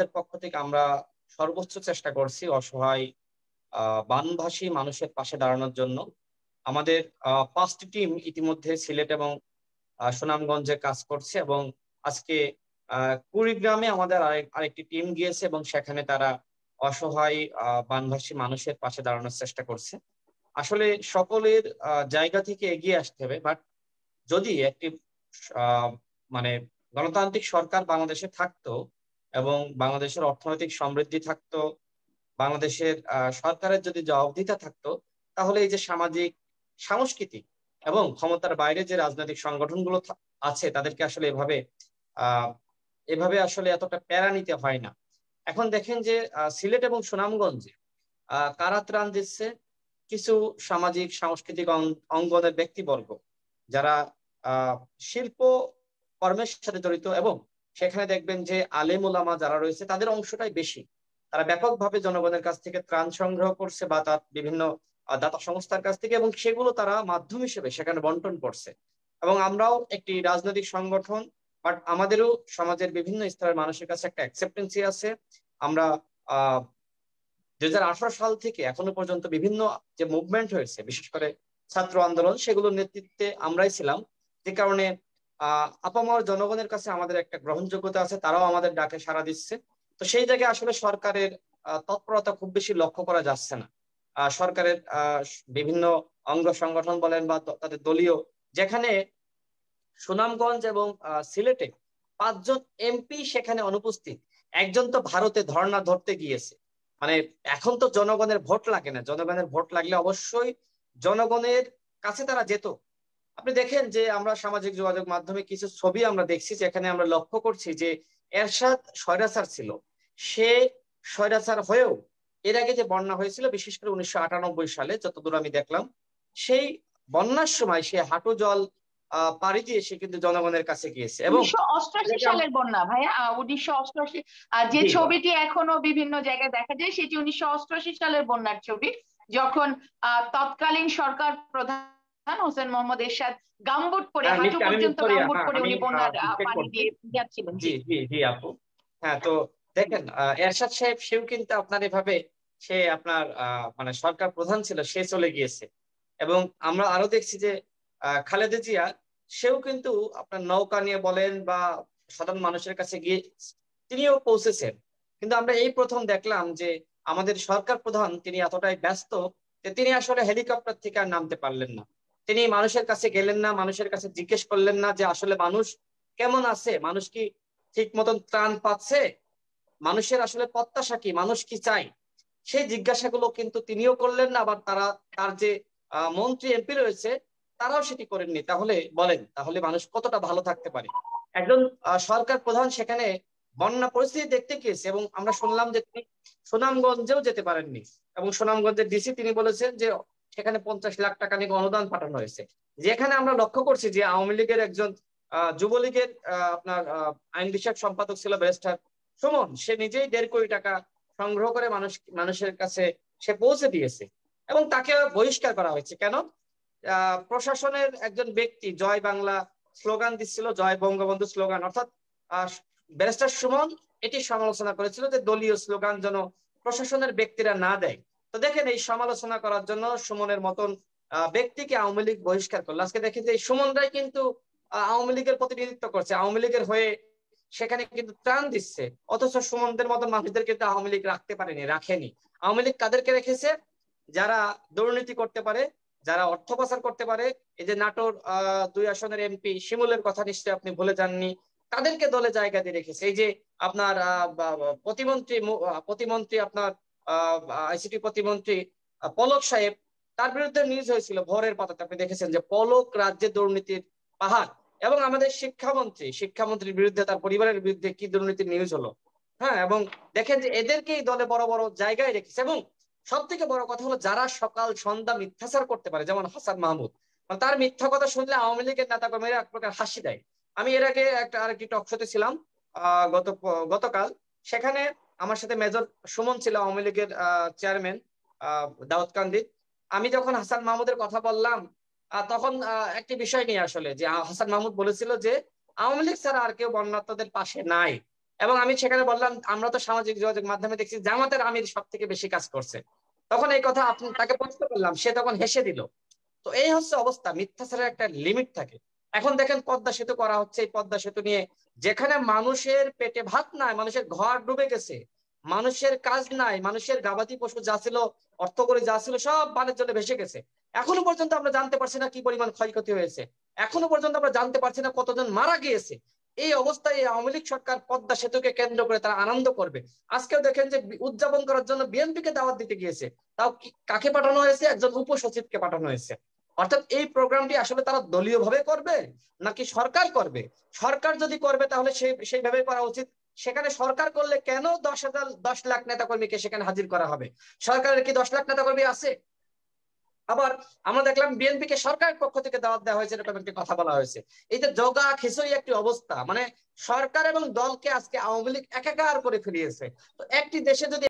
আমাদের পক্ষ থেকে আমরা সর্বোচ্চ চেষ্টা করছি অসহায় বানভাসী মানুষের পাশে দাঁড়ানোর জন্য। আমাদের 5টি টিম ইতিমধ্যে সিলেট এবং সুনামগঞ্জে কাজ করছে, এবং আজকে কুড়িগ্রামে আমাদের আরেকটি টিম গিয়েছে এবং সেখানে তারা অসহায় বানভাসী মানুষের পাশে দাঁড়ানোর চেষ্টা করছে। আসলে সকলের জায়গা থেকে এগিয়ে আসতে হবে, বাট যদি একটি আহ, মানে গণতান্ত্রিক সরকার বাংলাদেশে থাকতো এবং বাংলাদেশের অর্থনৈতিক সমৃদ্ধি থাকতো, বাংলাদেশের সরকারের যদি জবাবদিহিতা থাকতো, তাহলে এই যে সামাজিক, সাংস্কৃতিক এবং ক্ষমতার বাইরে যে রাজনৈতিক সংগঠনগুলো আছে তাদেরকে আসলে আহ এভাবে আসলে এতটা প্যারা নিতে হয় না। এখন দেখেন যে সিলেট এবং সুনামগঞ্জে কারা ত্রাণ দিচ্ছে? কিছু সামাজিক সাংস্কৃতিক অঙ্গনের ব্যক্তিবর্গ, যারা আহ শিল্প কর্মের সাথে জড়িত, এবং সেখানে দেখবেন যে আলেম ওলামা যারা রয়েছে তাদের অংশটাই বেশি। তারা ব্যাপকভাবে জনগণের কাছ থেকে ত্রাণ সংগ্রহ করছে বা তার বিভিন্ন দাতা সংস্থার কাছ থেকে, এবং সেগুলো তারা মাধ্যম হিসেবে সেখানে বন্টন করছে। এবং আমরাও একটি রাজনৈতিক সংগঠন, বাট আমাদেরও সমাজের বিভিন্ন স্তরের মানুষের কাছে একটা অ্যাকসেপ্টেন্সি আছে। আমরা আহ 2018 সাল থেকে এখনো পর্যন্ত বিভিন্ন যে মুভমেন্ট হয়েছে, বিশেষ করে ছাত্র আন্দোলন, সেগুলোর নেতৃত্বে আমরাই ছিলাম। যে কারণে আপামর জনগণের কাছে আমাদের একটা গ্রহণযোগ্যতা আছে, তারাও আমাদের ডাকে সাড়া দিচ্ছে। তো সেই জায়গায় আসলে সরকারের তৎপরতা খুব বেশি লক্ষ্য করা যাচ্ছে না। সরকারের বিভিন্ন অঙ্গ সংগঠন বলেন বা তাদের দলীয়, যেখানে সুনামগঞ্জ এবং সিলেটে 5 জন এমপি সেখানে অনুপস্থিত। একজন তো ভারতে ধর্ণা ধরতে গিয়েছে। মানে এখন তো জনগণের ভোট লাগে না, জনগণের ভোট লাগলে অবশ্যই জনগণের কাছে তারা যেত। আপনি দেখেন যে আমরা সামাজিক যোগাযোগ মাধ্যমে কিছু ছবি আমরা দেখছি, যেখানে আমরা লক্ষ্য করছি যে এরশাদ স্বৈরাচার ছিল। সে স্বৈরাচার হয়েও এর আগে যে বন্যা হয়েছিল, বিশেষ করে 1998 সালে যতদূর আমি দেখলাম, সেই বন্যার সময় সে হাঁটু জল পাড়ি দিয়ে সে কিন্তু জনগণের কাছে গিয়েছে। এবং 1988 সালের বন্যা ভাইয়া, 1988 যে জি ছবিটি এখনো বিভিন্ন জায়গায় দেখা যায়, সেটি 1988 সালের বন্যার ছবি, যখন তৎকালীন সরকার প্রধান হোসেন মোহাম্মদ এরশাদ গামবুট পরে, হ্যাঁ, হাঁটু আমি পর্যন্ত করি, গামবুট হ্যাঁ পরে আমি উনি বন্যার চেক পানি করছি। দিয়ে যাচ্ছিলেন। জি জি। জি জি আপু। হ্যাঁ, তো দেখেন এরশাদ সাহেব সেও কিন্তু আপনার এভাবে, সে আপনার মানে সরকার প্রধান ছিল, সে চলে গিয়েছে। এবং আমরা আরো দেখছি যে খালেদা জিয়া, সেও কিন্তু আপনার নৌকা নিয়ে বলেন বা সাধারণ মানুষের কাছে গিয়ে তিনিও পৌঁছেছেন। কিন্তু আমরা এই প্রথম দেখলাম যে আমাদের সরকার প্রধান তিনি এতটাই ব্যস্ত যে তিনি আসলে হেলিকপ্টার থেকে আর নামতে পারলেন না। তিনি মানুষের কাছে গেলেন না, মানুষের কাছে জিজ্ঞেস করলেন না যে আসলে মানুষ কেমন আছে, মানুষ কি ঠিক মতন ত্রাণ পাচ্ছে, মানুষের আসলে প্রত্যাশা কি, মানুষ কি চাই, সেই জিজ্ঞাসাগুলো কিন্তু তিনিও করলেন না। আবার তার যে মন্ত্রী এমপি রয়েছে তারাও সেটি করেননি। তাহলে বলেন, তাহলে মানুষ কতটা ভালো থাকতে পারে? একজন সরকার প্রধান সেখানে বন্যা পরিস্থিতি দেখতে গিয়েছে, এবং আমরা শুনলাম যে তিনি সুনামগঞ্জেও যেতে পারেননি। এবং সুনামগঞ্জের ডিসি তিনি বলেছেন যে সেখানে 50 লাখ টাকা নিয়ে অনুদান পাঠানো হয়েছে। যেখানে আমরা লক্ষ্য করছি যে আওয়ামী লীগের একজন যুবলীগের আপনার আইন বিষয়ক সম্পাদক ছিল ব্যারিস্টার সুমন, সে নিজেই 1.5 কোটি টাকা সংগ্রহ করে মানুষের কাছে সে পৌঁছে দিয়েছে, এবং তাকে বহিষ্কার করা হয়েছে। কেন? প্রশাসনের একজন ব্যক্তি জয় বাংলা স্লোগান দিচ্ছিল, জয় বঙ্গবন্ধু স্লোগান, অর্থাৎ ব্যারিস্টার সুমন এটি সমালোচনা করেছিল যে দলীয় স্লোগান যেন প্রশাসনের ব্যক্তিরা না দেয়। তো দেখেন, এই সমালোচনা করার জন্য সুমনের মতন ব্যক্তিকে আওয়ামী লীগ বহিষ্কার করলো। আজকে দেখেন যে এই সুমনরাই কিন্তু আওয়ামী লীগের প্রতিনিধিত্ব করছে, আওয়ামী লীগের হয়ে সেখানে কিন্তু ত্রাণ দিচ্ছে। অথচ সুমনদের মতন মানুষদের কিন্তু আওয়ামী লীগ রাখতে পারেনি, রাখেনি। আওয়ামী লীগ কাদেরকে রেখেছে? যারা দুর্নীতি করতে পারে, যারা অর্থ পাচার করতে পারে। এই যে নাটোর 2 আসনের এমপি শিমুলের কথা নিশ্চয়ই আপনি ভুলে যাননি, তাদেরকে দলে জায়গা দিয়ে রেখেছে। এই যে আপনার প্রতিমন্ত্রী আপনার আইসিটি প্রতিমন্ত্রী পলক সাহেব, তার বিরুদ্ধে নিউজ হয়েছিল ভোরের পাতাতে, আপনি দেখেছেন যে পলক রাজ্যে দুর্নীতির পাহাড়। এবং আমাদের শিক্ষামন্ত্রীর বিরুদ্ধে, তার পরিবারের বিরুদ্ধে কি দুর্নীতির নিউজ হলো। হ্যাঁ, এবং দেখেন যে এদেরকেই দলে বড় বড় জায়গায় রেখেছে। এবং সব থেকে বড় কথা হলো, যারা সকাল সন্ধ্যা মিথ্যাচার করতে পারে, যেমন হাসান মাহমুদ, মানে তার মিথ্যা কথা শুনলে আওয়ামী লীগের নেতা কর্মীরা এক প্রকার হাসি দেয়। আমি এর আগে আরেকটি টক শোতে ছিলাম গতকাল, সেখানে আমার সাথে মেজর সুমন ছিল, আওয়ামী লীগের চেয়ারম্যান দাউদকান্দি। আমি যখন হাসান মাহমুদের কথা বললাম, তখন একটি বিষয় নিয়ে আসলে, যে হাসান মাহমুদ বলেছিল যে আওয়ামী লীগ ছাড়া আর কেউ বন্যার্তদের পাশে নাই। এবং আমি সেখানে বললাম আমরা তো সামাজিক যোগাযোগ মাধ্যমে দেখছি জামাতের আমির সব থেকে বেশি কাজ করছে। তখন এই কথা আপনি তাকে প্রশ্ন করলাম, সে তখন হেসে দিল। তো এই হচ্ছে অবস্থা, মিথ্যাচারের একটা লিমিট থাকে। এখন দেখেন পদ্মা সেতু করা হচ্ছে, এই পদ্মা সেতু নিয়ে যেখানে মানুষের পেটে ভাত নাই, মানুষের ঘর ডুবে গেছে, মানুষের কাজ নাই, মানুষের গাবাদি পশু যা ছিল, অর্থ করে যা ছিল, সব বানের জলে ভেসে গেছে। এখনো পর্যন্ত আমরা জানতে পারছি না কি পরিমাণ ক্ষয়ক্ষতি হয়েছে, এখনো পর্যন্ত আমরা জানতে পারছি না কতজন মারা গিয়েছে। এই অবস্থায় এই আওয়ামী লীগ সরকার পদ্মা সেতুকে কেন্দ্র করে তারা আনন্দ করবে। আজকেও দেখেন যে উদযাপন করার জন্য বিএনপিকে দাওয়াত দিতে গিয়েছে, তাও কাকে পাঠানো হয়েছে? একজন উপসচিবকে পাঠানো হয়েছে। অর্থাৎ এই প্রোগ্রামটি আসলে তারা দলীয় ভাবে করবে নাকি সরকার করবে? সরকার যদি করবে তাহলে সেইভাবে করা উচিত। সেখানে সরকার করলে কেন 10 লাখ নেতাকর্মীকে সেখানে হাজির করা হবে? সরকারের কি 10 লাখ নেতাকর্মী আছে? আবার আমরা দেখলাম বিএনপি কে সরকারের পক্ষ থেকে দাওয়াত দেওয়া হয়েছে, এরকম একটি কথা বলা হয়েছে। এই যে জগা খিচুড়ি একটি অবস্থা, মানে সরকার এবং দলকে আজকে আওয়ামী লীগ একাকার করে ফেলিয়েছে। তো একটি দেশে যদি